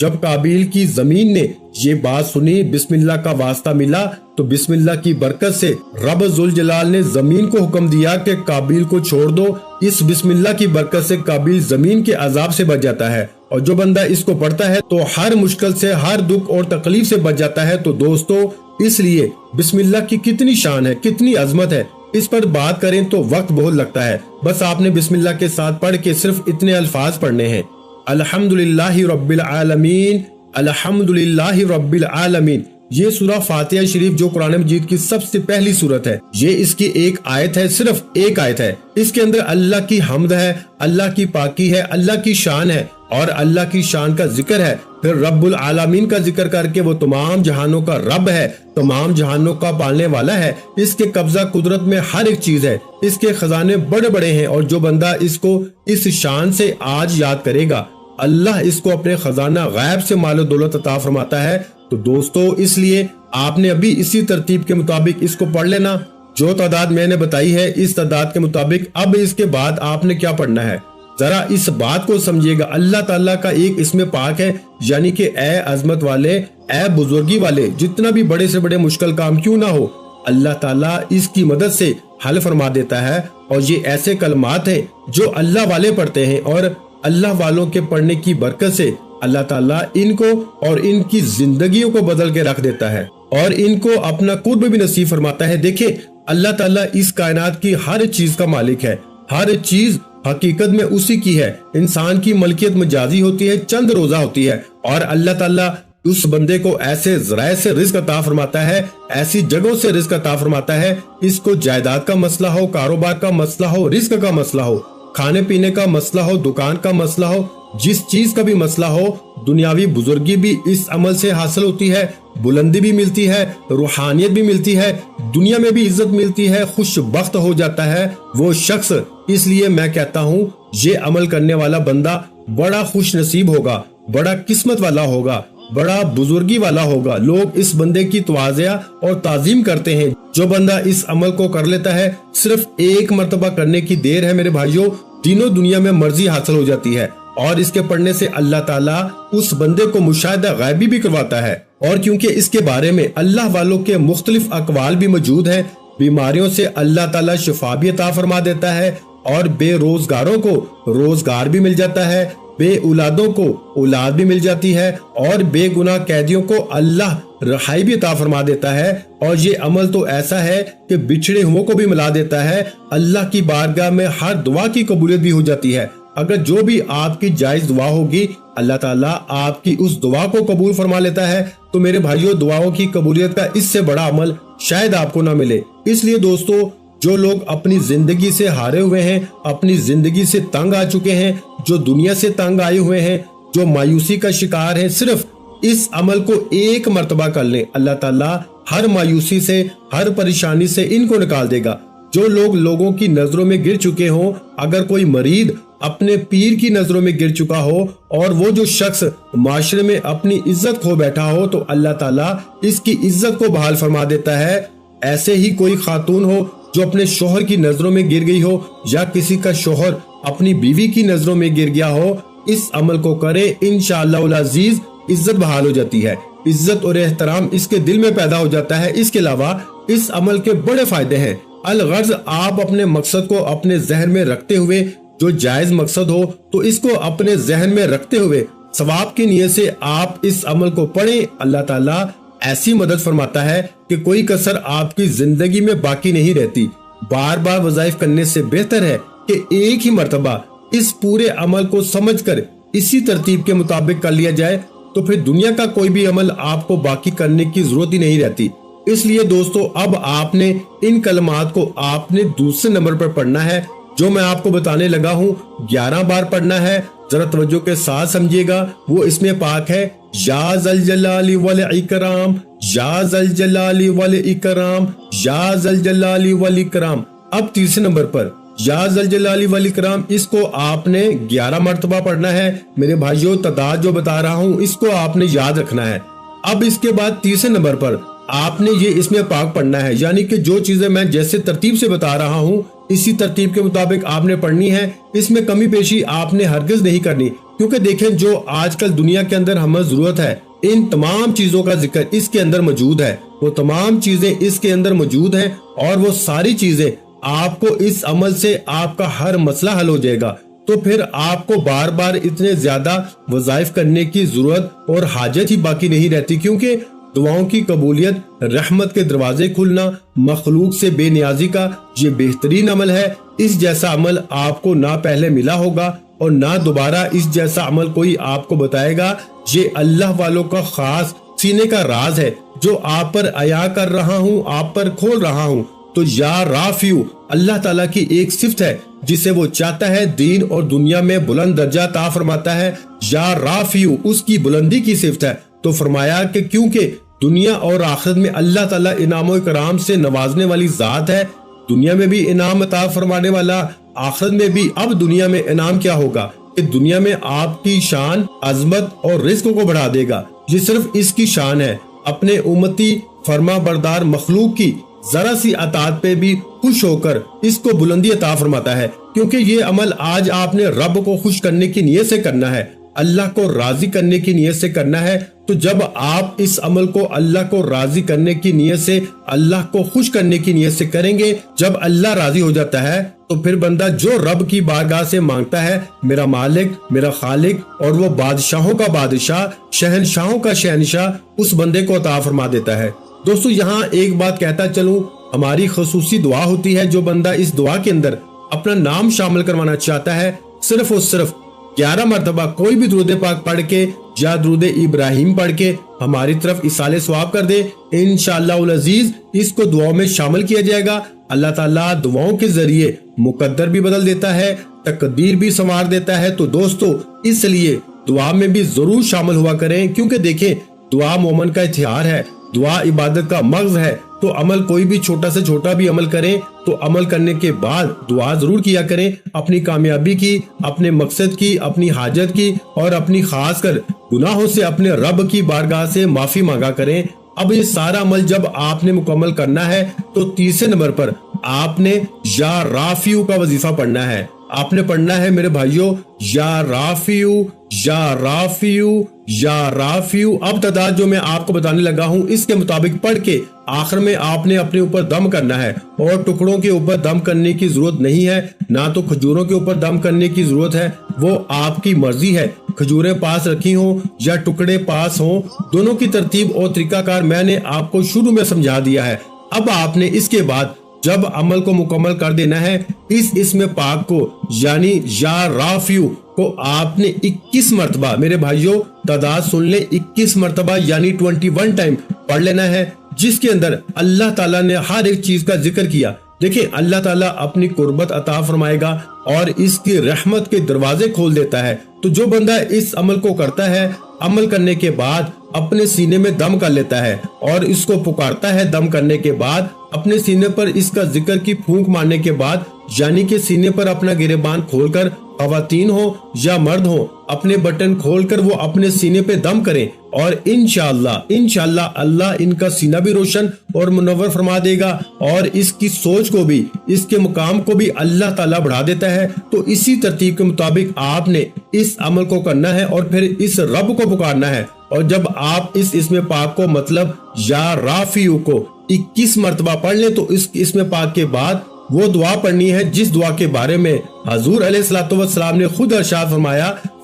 جب قابیل کی زمین نے یہ بات سنی، بسم اللہ کا واسطہ ملا، تو بسم اللہ کی برکت سے رب ذوالجلال نے زمین کو حکم دیا کہ قابیل کو چھوڑ دو۔ اس بسم اللہ کی برکت سے قابیل زمین کے عذاب سے بچ جاتا ہے، اور جو بندہ اس کو پڑھتا ہے تو ہر مشکل سے، ہر دکھ اور تکلیف سے بچ جاتا ہے۔ تو دوستو، اس لیے بسم اللہ کی کتنی شان ہے، کتنی عظمت ہے، اس پر بات کریں تو وقت بہت لگتا ہے۔ بس آپ نے بسم اللہ کے ساتھ پڑھ کے صرف اتنے الفاظ پڑھنے ہیں: الحمدللہ رب العالمین، الحمدللہ رب العالمین۔ یہ سورہ فاتحہ شریف جو قرآن مجید کی سب سے پہلی سورت ہے، یہ اس کی ایک آیت ہے، صرف ایک آیت ہے۔ اس کے اندر اللہ کی حمد ہے، اللہ کی پاکی ہے، اللہ کی شان ہے اور اللہ کی شان کا ذکر ہے۔ پھر رب العالمین کا ذکر کر کے وہ تمام جہانوں کا رب ہے، تمام جہانوں کا پالنے والا ہے۔ اس کے قبضہ قدرت میں ہر ایک چیز ہے، اس کے خزانے بڑے بڑے ہیں، اور جو بندہ اس کو اس شان سے آج یاد کرے گا، اللہ اس کو اپنے خزانہ غیب سے مال و دولت عطا فرماتا ہے۔ تو دوستو، اس لیے آپ نے ابھی اسی ترتیب کے مطابق اس کو پڑھ لینا، جو تعداد میں نے بتائی ہے اس تعداد کے مطابق۔ اب اس کے بعد آپ نے کیا پڑھنا ہے، ذرا اس بات کو سمجھیے گا۔ اللہ تعالیٰ کا ایک اسم پاک ہے، یعنی کہ اے عظمت والے، اے بزرگی والے، جتنا بھی بڑے سے بڑے مشکل کام کیوں نہ ہو، اللہ تعالیٰ اس کی مدد سے حل فرما دیتا ہے۔ اور یہ ایسے کلمات ہیں جو اللہ والے پڑھتے ہیں، اور اللہ والوں کے پڑھنے کی برکت سے اللہ تعالیٰ ان کو اور ان کی زندگیوں کو بدل کے رکھ دیتا ہے، اور ان کو اپنا قرب بھی نصیب فرماتا ہے۔ دیکھیں، اللہ تعالیٰ اس کائنات کی ہر چیز کا مالک ہے، ہر چیز حقیقت میں اسی کی ہے۔ انسان کی ملکیت مجازی ہوتی ہے، چند روزہ ہوتی ہے، اور اللہ تعالیٰ اس بندے کو ایسے ذرائع سے رزق عطا فرماتا ہے، ایسی جگہوں سے رزق عطا فرماتا ہے۔ اس کو جائیداد کا مسئلہ ہو، کاروبار کا مسئلہ ہو، رزق کا مسئلہ ہو، کھانے پینے کا مسئلہ ہو، دکان کا مسئلہ ہو، جس چیز کا بھی مسئلہ ہو، دنیاوی بزرگی بھی اس عمل سے حاصل ہوتی ہے، بلندی بھی ملتی ہے، روحانیت بھی ملتی ہے، دنیا میں بھی عزت ملتی ہے، خوش بخت ہو جاتا ہے وہ شخص۔ اس لیے میں کہتا ہوں، یہ عمل کرنے والا بندہ بڑا خوش نصیب ہوگا، بڑا قسمت والا ہوگا، بڑا بزرگی والا ہوگا۔ لوگ اس بندے کی تواضع اور تعظیم کرتے ہیں۔ جو بندہ اس عمل کو کر لیتا ہے، صرف ایک مرتبہ کرنے کی دیر ہے میرے بھائیوں، تینوں دنیا میں مرضی حاصل ہو جاتی ہے، اور اس کے پڑھنے سے اللہ تعالیٰ اس بندے کو مشاہدہ غیبی بھی کرواتا ہے۔ اور کیونکہ اس کے بارے میں اللہ والوں کے مختلف اقوال بھی موجود ہیں، بیماریوں سے اللہ تعالیٰ شفا بھی عطا فرما دیتا ہے، اور بے روزگاروں کو روزگار بھی مل جاتا ہے، بے اولادوں کو اولاد بھی مل جاتی ہے، اور بے گناہ قیدیوں کو اللہ رہائی بھی عطا فرما دیتا ہے۔ اور یہ عمل تو ایسا ہے کہ بچھڑے ہوئوں کو بھی ملا دیتا ہے۔ اللہ کی بارگاہ میں ہر دعا کی قبولیت بھی ہو جاتی ہے۔ اگر جو بھی آپ کی جائز دعا ہوگی، اللہ تعالیٰ آپ کی اس دعا کو قبول فرما لیتا ہے۔ تو میرے بھائیوں، دعاؤں کی قبولیت کا اس سے بڑا عمل شاید آپ کو نہ ملے۔ اس لیے دوستو، جو لوگ اپنی زندگی سے ہارے ہوئے ہیں، اپنی زندگی سے تنگ آ چکے ہیں، جو دنیا سے تنگ آئے ہوئے ہیں، جو مایوسی کا شکار ہیں، صرف اس عمل کو ایک مرتبہ کر لیں، اللہ تعالیٰ ہر مایوسی سے، ہر پریشانی سے ان کو نکال دے گا۔ جو لوگ لوگوں کی نظروں میں گر چکے ہوں، اگر کوئی مریض اپنے پیر کی نظروں میں گر چکا ہو، اور وہ جو شخص معاشرے میں اپنی عزت کھو بیٹھا ہو، تو اللہ تعالیٰ اس کی عزت کو بحال فرما دیتا ہے۔ ایسے ہی کوئی خاتون ہو جو اپنے شوہر کی نظروں میں گر گئی ہو، یا کسی کا شوہر اپنی بیوی کی نظروں میں گر گیا ہو، اس عمل کو کرے، انشاءاللہ العزیز عزت بحال ہو جاتی ہے، عزت اور احترام اس کے دل میں پیدا ہو جاتا ہے۔ اس کے علاوہ اس عمل کے بڑے فائدے ہیں۔ الغرض، آپ اپنے مقصد کو اپنے ذہن میں رکھتے ہوئے، جو جائز مقصد ہو تو اس کو اپنے ذہن میں رکھتے ہوئے ثواب کی نیت سے آپ اس عمل کو پڑھیں، اللہ تعالیٰ ایسی مدد فرماتا ہے کہ کوئی کسر آپ کی زندگی میں باقی نہیں رہتی۔ بار بار وظائف کرنے سے بہتر ہے کہ ایک ہی مرتبہ اس پورے عمل کو سمجھ کر اسی ترتیب کے مطابق کر لیا جائے، تو پھر دنیا کا کوئی بھی عمل آپ کو باقی کرنے کی ضرورت ہی نہیں رہتی۔ اس لیے دوستو، اب آپ نے ان کلمات کو آپ نے دوسرے نمبر پر پڑھنا ہے، جو میں آپ کو بتانے لگا ہوں 11 بار پڑھنا ہے۔ ذرا توجہ کے ساتھ سمجھیے گا۔ وہ اس میں پاک ہے، یا ذل جلال والاکرام، یا ذل جلال والاکرام، یا ذل جلال والاکرام۔ اب تیسرے نمبر پر یا ذل جلال والاکرام، اس کو آپ نے 11 مرتبہ پڑھنا ہے۔ میرے بھائیوں، تعداد جو بتا رہا ہوں اس کو آپ نے یاد رکھنا ہے۔ اب اس کے بعد تیسرے نمبر پر آپ نے یہ اس میں پاک پڑھنا ہے، یعنی کہ جو چیزیں میں جیسے ترتیب سے بتا رہا ہوں اسی ترتیب کے مطابق آپ نے پڑھنی ہے۔ اس میں کمی پیشی آپ نے ہرگز نہیں کرنی۔ کیونکہ دیکھیں جو آج کل دنیا کے اندر ہمیں ضرورت ہے ان تمام چیزوں کا ذکر اس کے اندر موجود ہے، وہ تمام چیزیں اس کے اندر موجود ہیں، اور وہ ساری چیزیں آپ کو اس عمل سے آپ کا ہر مسئلہ حل ہو جائے گا۔ تو پھر آپ کو بار بار اتنے زیادہ وظائف کرنے کی ضرورت اور حاجت ہی باقی نہیں رہتی، کیونکہ دعاؤں کی قبولیت، رحمت کے دروازے کھلنا، مخلوق سے بے نیازی کا یہ بہترین عمل ہے۔ اس جیسا عمل آپ کو نہ پہلے ملا ہوگا اور نہ دوبارہ اس جیسا عمل کوئی آپ کو بتائے گا۔ یہ اللہ والوں کا خاص سینے کا راز ہے جو آپ پر عیا کر رہا ہوں، آپ پر کھول رہا ہوں۔ تو یا رافیو اللہ تعالیٰ کی ایک صفت ہے جسے وہ چاہتا ہے دین اور دنیا میں بلند درجہ عطا فرماتا ہے۔ یا رافیو اس کی بلندی کی صفت ہے، تو فرمایا کہ کیونکہ دنیا اور آخرت میں اللہ تعالیٰ انعام و اکرام سے نوازنے والی ذات ہے، دنیا میں بھی انعام عطا فرمانے والا، آخرت میں بھی۔ اب دنیا میں انعام کیا ہوگا کہ دنیا میں آپ کی شان، عظمت اور رزق کو بڑھا دے گا۔ یہ صرف اس کی شان ہے، اپنے امتی فرما بردار مخلوق کی ذرا سی اطاعت پہ بھی خوش ہو کر اس کو بلندی عطا فرماتا ہے، کیونکہ یہ عمل آج آپ نے رب کو خوش کرنے کی نیت سے کرنا ہے، اللہ کو راضی کرنے کی نیت سے کرنا ہے۔ تو جب آپ اس عمل کو اللہ کو راضی کرنے کی نیت سے، اللہ کو خوش کرنے کی نیت سے کریں گے، جب اللہ راضی ہو جاتا ہے تو پھر بندہ جو رب کی بارگاہ سے مانگتا ہے، میرا مالک، میرا خالق، اور وہ بادشاہوں کا بادشاہ، شہنشاہوں کا شہنشاہ، اس بندے کو عطا فرما دیتا ہے۔ دوستو یہاں ایک بات کہتا چلوں، ہماری خصوصی دعا ہوتی ہے، جو بندہ اس دعا کے اندر اپنا نام شامل کروانا چاہتا ہے، صرف اور صرف 11 مرتبہ کوئی بھی درود پاک پڑھ کے یا درود ابراہیم پڑھ کے ہماری طرف ایصال ثواب کر دے، انشاءاللہ العزیز اس کو دعاؤں میں شامل کیا جائے گا۔ اللہ تعالیٰ دعاؤں کے ذریعے مقدر بھی بدل دیتا ہے، تقدیر بھی سنوار دیتا ہے۔ تو دوستو اس لیے دعا میں بھی ضرور شامل ہوا کریں، کیونکہ دیکھیں دعا مومن کا ہتھیار ہے، دعا عبادت کا مغز ہے۔ تو عمل کوئی بھی چھوٹا سے چھوٹا بھی عمل کریں تو عمل کرنے کے بعد دعا ضرور کیا کریں، اپنی کامیابی کی، اپنے مقصد کی، اپنی حاجت کی، اور اپنی خاص کر گناہوں سے اپنے رب کی بارگاہ سے معافی مانگا کریں۔ اب یہ سارا عمل جب آپ نے مکمل کرنا ہے تو تیسرے نمبر پر آپ نے یا رافیو کا وظیفہ پڑھنا ہے۔ آپ نے پڑھنا ہے میرے بھائیوں، یا رافیو، یا رافیو، یا رافیو۔ اب تعداد جو میں آپ کو بتانے لگا ہوں اس کے مطابق پڑھ کے آخر میں آپ نے اپنے اوپر دم کرنا ہے، اور ٹکڑوں کے اوپر دم کرنے کی ضرورت نہیں ہے، نہ تو کھجوروں کے اوپر دم کرنے کی ضرورت ہے، وہ آپ کی مرضی ہے۔ کھجوریں پاس رکھی ہوں یا ٹکڑے پاس ہوں، دونوں کی ترتیب اور طریقہ کار میں نے آپ کو شروع میں سمجھا دیا ہے۔ اب آپ نے اس کے بعد جب عمل کو مکمل کر دینا ہے، اس اسم پاک کو یعنی یا رافیو کو آپ نے 21 مرتبہ، میرے بھائیوں تعداد سن لیں، 21 مرتبہ یعنی 21 ٹائم پڑھ لینا ہے، جس کے اندر اللہ تعالیٰ نے ہر ایک چیز کا ذکر کیا۔ دیکھیں اللہ تعالیٰ اپنی قربت عطا فرمائے گا اور اس کی رحمت کے دروازے کھول دیتا ہے۔ تو جو بندہ اس عمل کو کرتا ہے، عمل کرنے کے بعد اپنے سینے میں دم کر لیتا ہے اور اس کو پکارتا ہے، دم کرنے کے بعد اپنے سینے پر اس کا ذکر کی پھونک مارنے کے بعد، یعنی کہ سینے پر اپنا گریبان کھول کر، خواتین ہو یا مرد ہو، اپنے بٹن کھول کر وہ اپنے سینے پہ دم کریں، اور انشاءاللہ اللہ ان کا سینہ بھی روشن اور منور فرما دے گا، اور اس کی سوچ کو بھی، اس کے مقام کو بھی اللہ تعالیٰ بڑھا دیتا ہے۔ تو اسی ترتیب کے مطابق آپ نے اس عمل کو کرنا ہے اور پھر اس رب کو پکارنا ہے۔ اور جب آپ اس اسم پاک کو مطلب یا رافیو کو 21 مرتبہ پڑھ لیں تو اس اسم پاک کے بعد وہ دعا پڑھنی ہے جس دعا کے بارے میں حضور علیہ الصلوۃ والسلام نے خود ارشاد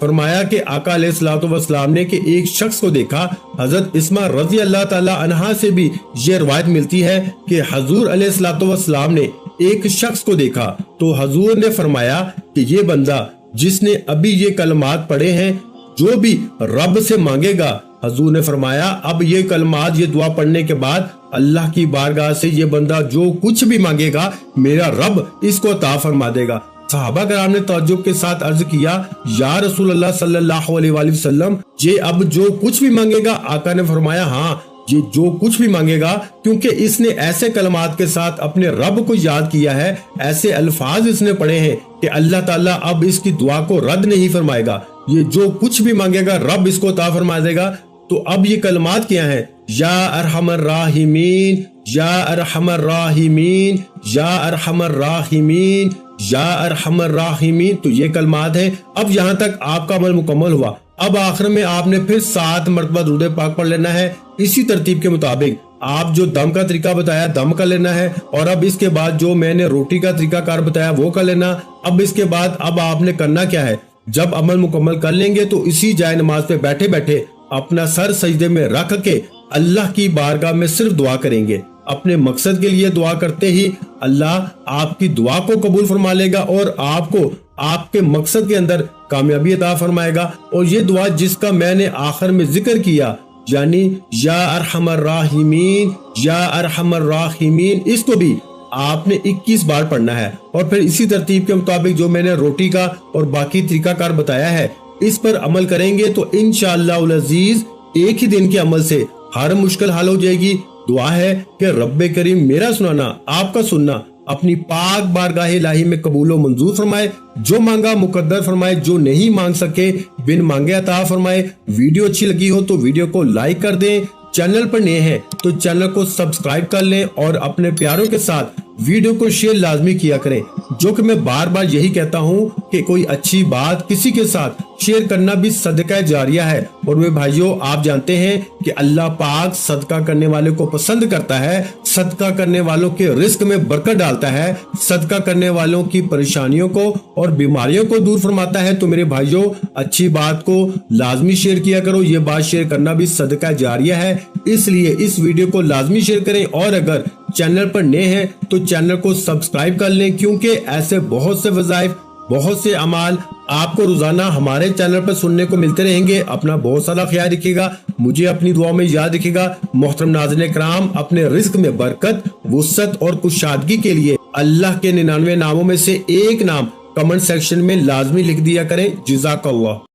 فرمایا کہ آقا علیہ الصلوۃ والسلام نے کہ ایک شخص کو دیکھا۔ حضرت اسماء رضی اللہ تعالی عنہا سے بھی یہ روایت ملتی ہے کہ حضور علیہ الصلوۃ والسلام نے ایک شخص کو دیکھا تو حضور نے فرمایا کہ یہ بندہ جس نے ابھی یہ کلمات پڑھے ہیں، جو بھی رب سے مانگے گا، حضور نے فرمایا اب یہ کلمات، یہ دعا پڑھنے کے بعد اللہ کی بارگاہ سے یہ بندہ جو کچھ بھی مانگے گا، میرا رب اس کو عطا فرما دے گا۔ صحابہ کرام نے تعجب کے ساتھ عرض کیا، یا رسول اللہ صلی اللہ علیہ وآلہ وسلم، یہ اب جو کچھ بھی مانگے گا؟ آقا نے فرمایا ہاں، یہ جو کچھ بھی مانگے گا، کیونکہ اس نے ایسے کلمات کے ساتھ اپنے رب کو یاد کیا ہے، ایسے الفاظ اس نے پڑھے ہیں کہ اللہ تعالیٰ اب اس کی دعا کو رد نہیں فرمائے گا۔ یہ جو کچھ بھی مانگے گا رب اس کو عطا فرما دے گا۔ تو اب یہ کلمات کیا ہیں؟ یا ارحم الراحمین، یا ارحم الراحمین، یا ارحم الراحمین، یا ارحم الراحمین۔ تو یہ کلمات ہیں۔ اب یہاں تک آپ کا عمل مکمل ہوا۔ اب آخر میں آپ نے پھر 7 مرتبہ درود پاک پڑھ لینا ہے۔ اسی ترتیب کے مطابق آپ جو دم کا طریقہ بتایا دم کر لینا ہے، اور اب اس کے بعد جو میں نے روٹی کا طریقہ کار بتایا وہ کر لینا۔ اب اس کے بعد اب آپ نے کرنا کیا ہے، جب عمل مکمل کر لیں گے تو اسی جائے نماز پہ بیٹھے بیٹھے اپنا سر سجدے میں رکھ کے اللہ کی بارگاہ میں صرف دعا کریں گے۔ اپنے مقصد کے لیے دعا کرتے ہی اللہ آپ کی دعا کو قبول فرما لے گا اور آپ کو آپ کے مقصد کے اندر کامیابی عطا فرمائے گا۔ اور یہ دعا جس کا میں نے آخر میں ذکر کیا، یعنی یا ارحم الراحمین یا ارحم الراحمین، اس کو بھی آپ نے 21 بار پڑھنا ہے۔ اور پھر اسی ترتیب کے مطابق جو میں نے روٹی کا اور باقی طریقہ کار بتایا ہے اس پر عمل کریں گے تو انشاءاللہ العزیز ایک ہی دن کے عمل سے ہر مشکل حل ہو جائے گی۔ دعا ہے کہ رب کریم میرا سنانا آپ کا سننا اپنی پاک بارگاہ الہی میں قبول و منظور فرمائے، جو مانگا مقدر فرمائے، جو نہیں مانگ سکے بن مانگے عطا فرمائے۔ ویڈیو اچھی لگی ہو تو ویڈیو کو لائک کر دیں، چینل پر نئے ہیں تو چینل کو سبسکرائب کر لیں اور اپنے پیاروں کے ساتھ ویڈیو کو شیئر لازمی کیا کریں، جو کہ میں بار بار یہی کہتا ہوں کہ کوئی اچھی بات کسی کے ساتھ شیئر کرنا بھی صدقہ جاریہ ہے۔ اور میرے بھائیوں، آپ جانتے ہیں کہ اللہ پاک صدقہ کرنے والے کو پسند کرتا ہے، صدقہ کرنے والوں کے رزق میں برکت ڈالتا ہے، صدقہ کرنے والوں کی پریشانیوں کو اور بیماریوں کو دور فرماتا ہے۔ تو میرے بھائیوں، اچھی بات کو لازمی شیئر کیا کرو، یہ بات شیئر کرنا بھی صدقہ جاریہ ہے، اس لیے اس ویڈیو کو لازمی شیئر کریں۔ اور اگر چینل پر نئے ہیں تو چینل کو سبسکرائب کر لیں، کیونکہ ایسے بہت سے وظائف، بہت سے اعمال آپ کو روزانہ ہمارے چینل پر سننے کو ملتے رہیں گے۔ اپنا بہت سارا خیال رکھیے گا، مجھے اپنی دعا میں یاد رکھیے گا۔ محترم ناظرین کرام، اپنے رزق میں برکت، وسعت اور کشادگی کے لیے اللہ کے 99 ناموں میں سے ایک نام کمنٹ سیکشن میں لازمی لکھ دیا کریں۔ جزاک اللہ۔